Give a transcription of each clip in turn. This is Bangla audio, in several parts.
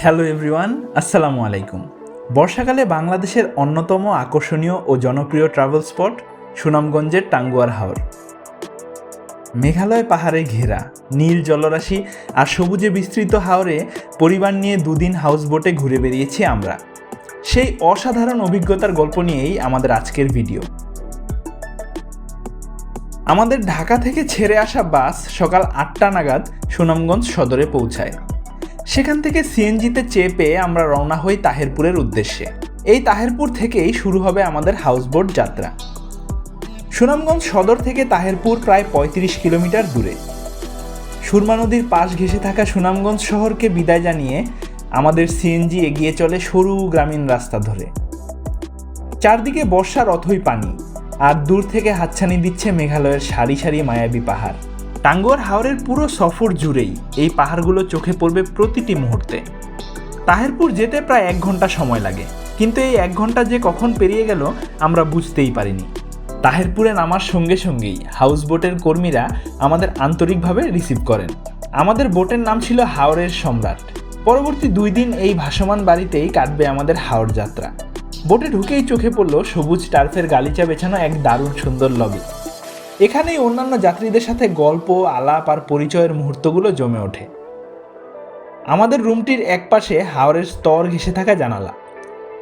হ্যালো এভরিওয়ান, আসসালামু আলাইকুম। বর্ষাকালে বাংলাদেশের অন্যতম আকর্ষণীয় ও জনপ্রিয় ট্রাভেল স্পট সুনামগঞ্জের টাঙ্গুয়ার হাওর। মেঘালয় পাহাড়ে ঘেরা নীল জলরাশি আর সবুজে বিস্তৃত হাওরে পরিবার নিয়ে দুদিন হাউসবোটে ঘুরে বেরিয়েছি আমরা। সেই অসাধারণ অভিজ্ঞতার গল্প নিয়েই আমাদের আজকের ভিডিও। আমাদের ঢাকা থেকে ছেড়ে আসা বাস সকাল 8টা নাগাদ সুনামগঞ্জ সদরে পৌঁছায়। সেখান থেকে সিএনজিতে চেপে আমরা রওনা হই তাহেরপুরের উদ্দেশ্যে। এই তাহেরপুর থেকেই শুরু হবে আমাদের হাউসবোট যাত্রা। সুনামগঞ্জ সদর থেকে তাহেরপুর প্রায় 35 কিলোমিটার দূরে। সুরমা নদীর পাশ ঘেঁষে থাকা সুনামগঞ্জ শহরকে বিদায় জানিয়ে আমাদের সিএনজি এগিয়ে চলে সরু গ্রামীণ রাস্তা ধরে। চারদিকে বর্ষার অথই পানি, আর দূর থেকে হাতছানি দিচ্ছে মেঘালয়ের সারি সারি মায়াবী পাহাড়। টাঙ্গুয়ার হাওরের পুরো সফর জুড়েই এই পাহাড়গুলো চোখে পড়বে প্রতিটি মুহূর্তে। তাহেরপুর যেতে প্রায় 1 ঘন্টা সময় লাগে, কিন্তু এই 1 ঘন্টা যে কখন পেরিয়ে গেল আমরা বুঝতেই পারিনি। তাহেরপুরে নামার সঙ্গে সঙ্গেই হাউসবোটের কর্মীরা আমাদের আন্তরিকভাবে রিসিভ করেন। আমাদের বোটের নাম ছিল হাওরের সম্রাট। পরবর্তী 2 দিন এই ভাসমান বাড়িতেই কাটবে আমাদের হাওর যাত্রা। বোটে ঢুকেই চোখে পড়ল সবুজ টার্ফের গালিচা বেছানো এক দারুণ সুন্দর লবি। এখানেই অন্যান্য যাত্রীদের সাথে গল্প, আলাপ আর পরিচয়ের মুহূর্তগুলো জমে ওঠে। আমাদের রুমটির একপাশে হাওরের স্তর ঘেঁষে থাকা জানালা,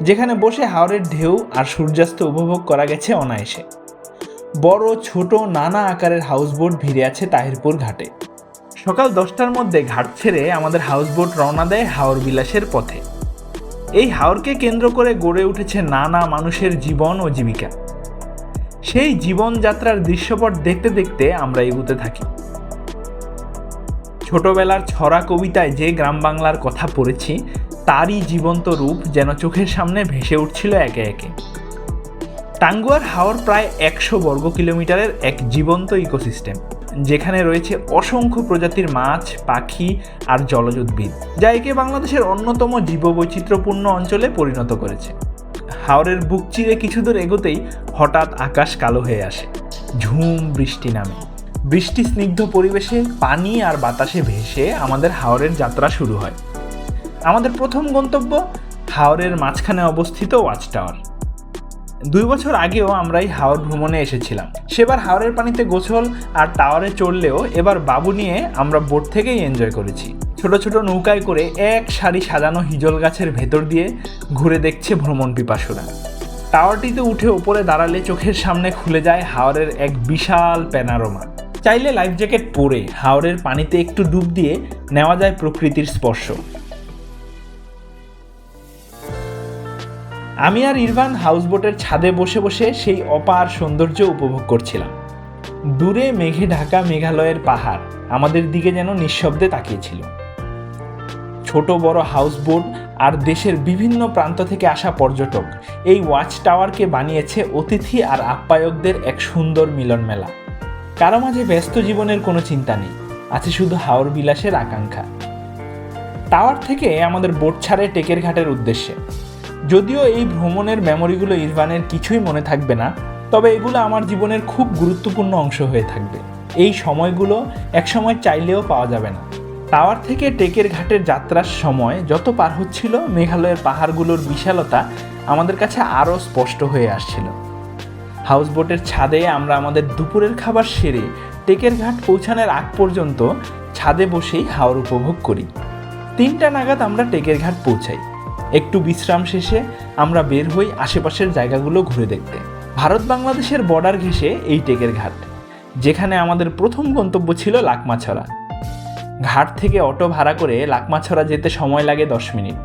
যেখানে বসে হাওরের ঢেউ আর সূর্যাস্ত উপভোগ করা গেছে অনায়াসে। বড় ছোট নানা আকারের হাউসবোট ভিড়ে আছে তাহিরপুর ঘাটে। সকাল 10টার মধ্যে ঘাট ছেড়ে আমাদের হাউসবোট রওনা দেয় হাওর বিলাসের পথে। এই হাওরকে কেন্দ্র করে গড়ে উঠেছে নানা মানুষের জীবন ও জীবিকা। সেই জীবনযাত্রার দৃশ্যপট দেখতে দেখতে আমরা এগুতে থাকি। ছোটবেলার ছড়া কবিতায় যে গ্রাম বাংলার কথা পড়েছি, তারই জীবন্ত রূপ যেন চোখের সামনে ভেসে উঠছিল একে একে। টাঙ্গুয়ার হাওর প্রায় 100 বর্গ কিলোমিটারের এক জীবন্ত ইকোসিস্টেম, যেখানে রয়েছে অসংখ্য প্রজাতির মাছ, পাখি আর জলজ উদ্ভিদ, যা একে বাংলাদেশের অন্যতম জীববৈচিত্র্যপূর্ণ অঞ্চলে পরিণত করেছে। হাওরের বুক চিরে কিছু দূর এগোতেই হঠাৎ আকাশ কালো হয়ে আসে। ঝুম বৃষ্টি নামে। বৃষ্টি স্নিগ্ধ পরিবেশে পানি আর বাতাসে ভেসে আমাদের হাওরের যাত্রা শুরু হয়। আমাদের প্রথম গন্তব্য হাওরের মাঝখানে অবস্থিত ওয়াচ টাওয়ার। 2 বছর আগেও আমরা এই হাওর ভ্রমণে এসেছিলাম। সেবার হাওরের পানিতে গোসল আর টাওয়ারে চড়লেও এবার বাবু নিয়ে আমরা বোট থেকেই এনজয় করেছি। ছোট ছোট নৌকায় করে এক সারি সাজানো হিজল গাছের ভেতর দিয়ে ঘুরে দেখছে ভ্রমণ পিপাসুরা। টাওয়ারটিতে উঠে ওপরে দাঁড়ালে চোখের সামনে খুলে যায় হাওরের এক বিশাল প্যানোরামা। চাইলে লাইফ জ্যাকেট পরে হাওরের পানিতে একটু ডুব দিয়ে নেওয়া যায় প্রকৃতির স্পর্শ। আমি আর ইরফান হাউসবোটের ছাদে বসে বসে সেই অপার সৌন্দর্য উপভোগ করছিলাম। দূরে মেঘে ঢাকা মেঘালয়ের পাহাড় আমাদের দিকে যেন নিঃশব্দে তাকিয়েছিল। ছোট বড় হাউসবোট আর দেশের বিভিন্ন প্রান্ত থেকে আসা পর্যটক এই ওয়াচ টাওয়ারকে বানিয়েছে অতিথি আর আপ্যায়কদের এক সুন্দর মিলন মেলা। কারো মাঝে ব্যস্ত জীবনের কোনো চিন্তা নেই, আছে শুধু হাওর বিলাসের আকাঙ্ক্ষা। টাওয়ার থেকে আমাদের বোট ছাড়ে টেকের ঘাটের উদ্দেশ্যে। যদিও এই ভ্রমণের মেমোরিগুলো ইরফানের কিছুই মনে থাকবে না, তবে এগুলো আমার জীবনের খুব গুরুত্বপূর্ণ অংশ হয়ে থাকবে। এই সময়গুলো একসময় চাইলেও পাওয়া যাবে না। টাওয়ার থেকে টেকের ঘাটের যাত্রার সময় যত পার হচ্ছিল, মেঘালয়ের পাহাড়গুলোর বিশালতা আমাদের কাছে আরও স্পষ্ট হয়ে আসছিল। হাউসবোটের ছাদে আমরা আমাদের দুপুরের খাবার সেরে টেকের ঘাট পৌঁছানোর আগ পর্যন্ত ছাদে বসেই হাওর উপভোগ করি। 3টা নাগাদ আমরা টেকের ঘাট পৌঁছাই। একটু বিশ্রাম শেষে আমরা বের হই আশেপাশের জায়গাগুলো ঘুরে দেখতে। ভারত বাংলাদেশের বর্ডার ঘেঁষে এই টেকের ঘাট, যেখানে আমাদের প্রথম গন্তব্য ছিল লাকমাছড়া। ঘাট থেকে অটো ভাড়া করে লাকমাছড়া যেতে সময় লাগে 10 মিনিট।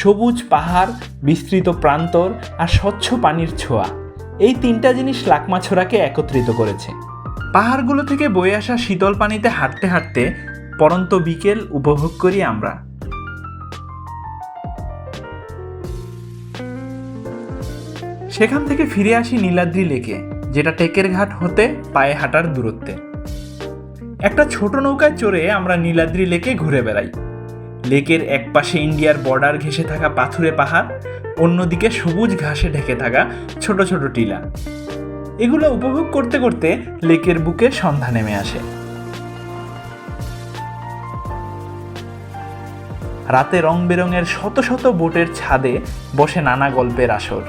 সবুজ পাহাড়, বিস্তৃত প্রান্তর আর স্বচ্ছ পানির ছোঁয়া, এই 3টা জিনিস লাকমাছড়াকে একত্রিত করেছে। পাহাড়গুলো থেকে বয়ে আসা শীতল পানিতে হাঁটতে হাঁটতে পরন্ত বিকেল উপভোগ করি আমরা। সেখান থেকে ফিরে আসি নীলাদ্রি লেকে, যেটা টেকের ঘাট হতে পায়ে হাঁটার দূরত্বে। একটা ছোট নৌকায় চড়ে আমরা নীলাদ্রি লেকে ঘুরে বেড়াই। লেকের একপাশে ইন্ডিয়ার বর্ডার ঘেঁষে থাকা পাথুরে পাহাড়, অন্যদিকে সবুজ ঘাসে ঢেকে থাকা ছোট ছোট টিলা। এগুলো উপভোগ করতে করতে লেকের বুকে সন্ধ্যা নেমে আসে। রাতে রং বেরঙের শত শত বোটের ছাদে বসে নানা গল্পের আসর।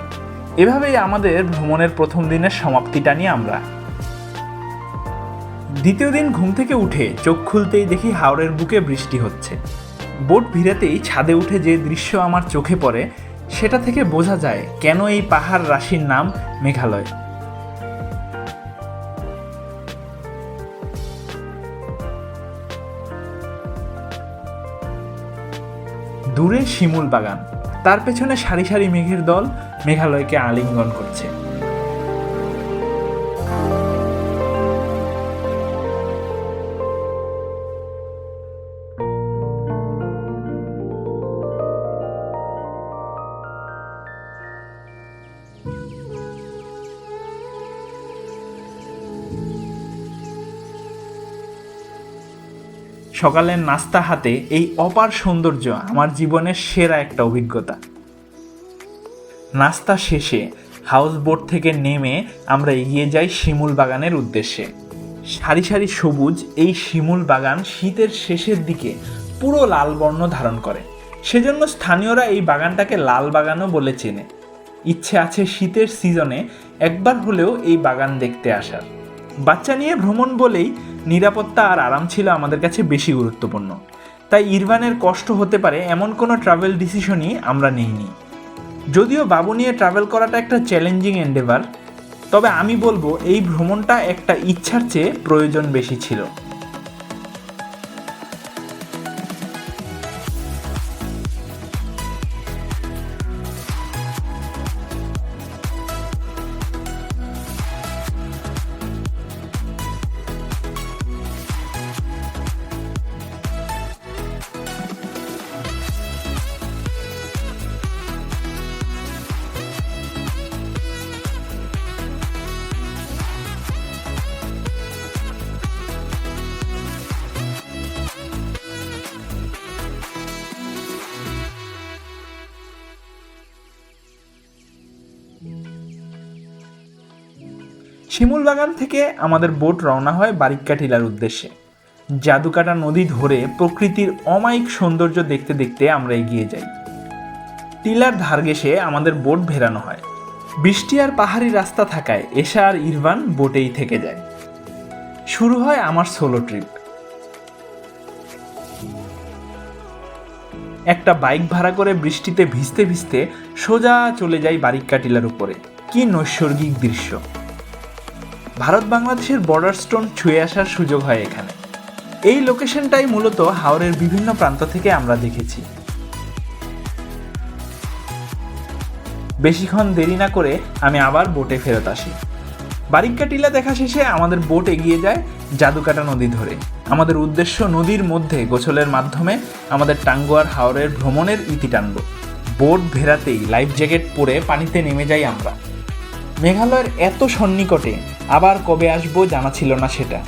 এভাবেই আমাদের ভ্রমণের প্রথম দিনের সমাপ্তিটা নিয়ে আমরা। দ্বিতীয় দিন ঘুম থেকে উঠে চোখ খুলতেই দেখি হাওরের বুকে বৃষ্টি হচ্ছে। বোট ভিড়াতেই ছাদে উঠে যে দৃশ্য আমার চোখে পড়ে, সেটা থেকে বোঝা যায় কেন এই পাহাড় রাশির নাম মেঘালয়। দূরে শিমুল বাগান, তার পেছনে সারি সারি মেঘের দল মেঘালয়কে আলিঙ্গন করছে। সকালের নাস্তা হাতে এই অপার সৌন্দর্য আমার জীবনের সেরা একটা অভিজ্ঞতা। নাস্তা শেষে হাউস বোট থেকে নেমে আমরা এগিয়ে যাই শিমুল বাগানের উদ্দেশ্যে। সারি সারি সবুজ এই শিমুল বাগান শীতের শেষের দিকে পুরো লাল বর্ণ ধারণ করে, সেজন্য স্থানীয়রা এই বাগানটাকে লাল বাগানও বলে চেনে। ইচ্ছে আছে শীতের সিজনে একবার হলেও এই বাগান দেখতে আসার। বাচ্চা নিয়ে ভ্রমণ বলেই নিরাপত্তা আর আরাম ছিল আমাদের কাছে বেশি গুরুত্বপূর্ণ, তাই ইরফানের কষ্ট হতে পারে এমন কোনো ট্রাভেল ডিসিশনই আমরা নিইনি। যদিও বাবু নিয়ে ট্রাভেল করাটা একটা চ্যালেঞ্জিং এন্ডেভার, তবে আমি বলবো এই ভ্রমণটা একটা ইচ্ছার চেয়ে প্রয়োজন বেশি ছিল। শিমুল বাগান থেকে আমাদের বোট রওনা হয় বারিক্কা টিলার উদ্দেশ্যে। জাদুকাটা নদী ধরে প্রকৃতির অমায়িক সৌন্দর্য দেখতে দেখতে আমরা এগিয়ে যাই। টিলার ধার ঘেঁষে আমাদের বোট ভেড়ানো হয়। বৃষ্টি আর পাহাড়ি রাস্তা থাকায় এশা আর ইরফান বোটেই থেকে যায়। শুরু হয় আমার সোলো ট্রিপ। একটা বাইক ভাড়া করে বৃষ্টিতে ভিজতে ভিজতে সোজা চলে যাই বারিক্কা টিলার উপরে। কি নৈসর্গিক দৃশ্য! ভারত বাংলাদেশের বর্ডার স্টোন ছুঁয়ে আসার সুযোগ হয় এখানে। এই লোকেশনটাই মূলত হাওরের বিভিন্ন প্রান্ত থেকে আমরা দেখেছি। বেশিক্ষণ দেরি না করে আমি আবার বোটে ফেরত আসি। বারিক্কা টিলা দেখা শেষে আমাদের বোট এগিয়ে যায় জাদুকাটা নদী ধরে। আমাদের উদ্দেশ্য নদীর মধ্যে গোসলের মাধ্যমে আমাদের টাঙ্গুয়ার হাওরের ভ্রমণের ইতি টানব। বোট ভেড়াতেই লাইফ জ্যাকেট পরে পানিতে নেমে যাই আমরা। মেঘালয়ের এত সন্নিকটে আবার কবে আসবো জানা ছিল না সেটা,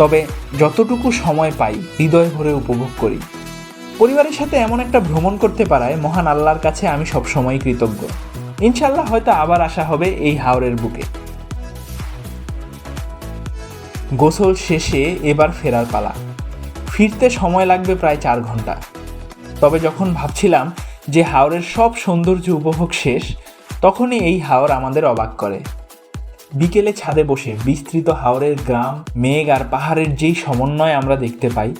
তবে যতটুকু সময় পাই হৃদয় ভরে উপভোগ করি। পরিবারের সাথে এমন একটা ভ্রমণ করতে পারায় মহান আল্লাহর কাছে আমি সবসময় কৃতজ্ঞ। ইনশাল্লাহ হয়তো আবার আসা হবে এই হাওরের বুকে। গোসল শেষে এবার ফেরার পালা। ফিরতে সময় লাগবে প্রায় 4 ঘন্টা। তবে যখন ভাবছিলাম যে হাওরের সব সৌন্দর্য উপভোগ শেষ, তখনই এই হাওর আমাদের অবাক করে। বিকেলে ছাদে বসে বিস্তৃত হাওরের গ্রাম, মেঘ আর পাহাড়ের যেই সমন্বয় আমরা দেখতে পাই,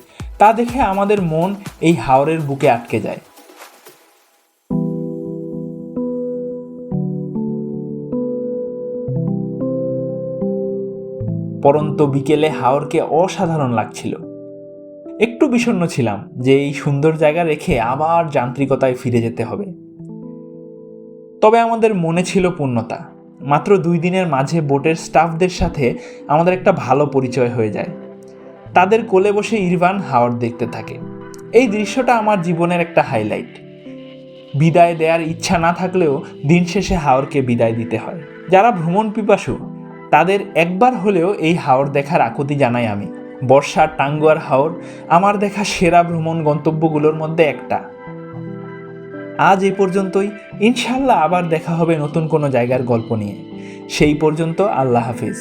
তা দেখে আমাদের মন এই হাওরের বুকে আটকে যায়। পরন্ত বিকেলে হাওরকে অসাধারণ লাগছিল। একটু বিষণ্ণ ছিলাম যে এই সুন্দর জায়গা রেখে আবার যান্ত্রিকতায় ফিরে যেতে হবে। তবে আমাদের মনে ছিল পূর্ণতা। মাত্র 2 দিনের মাঝে বোটের স্টাফদের সাথে আমাদের একটা ভালো পরিচয় হয়ে যায়। তাদের কোলে বসে ইরফান হাওর দেখতে থাকে। এই দৃশ্যটা আমার জীবনের একটা হাইলাইট। বিদায় দেওয়ার ইচ্ছা না থাকলেও দিন শেষে হাওরকে বিদায় দিতে হয়। যারা ভ্রমণ পিপাসু তাদের একবার হলেও এই হাওর দেখার আকুতি জানাই আমি। বর্ষার টাঙ্গুয়ার হাওর আমার দেখা সেরা ভ্রমণ গন্তব্যগুলোর মধ্যে একটা। আজ এই পর্যন্তই। ইনশাল্লাহ আবার দেখা হবে নতুন কোনো জায়গার গল্প নিয়ে। সেই পর্যন্ত আল্লাহ হাফিজ।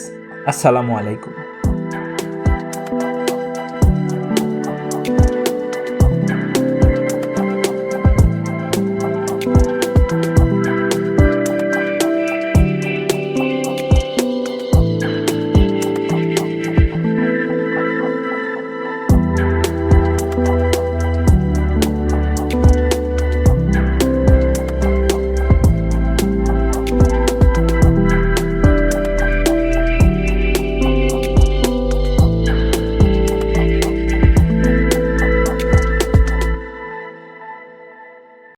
আসসালামু আলাইকুম।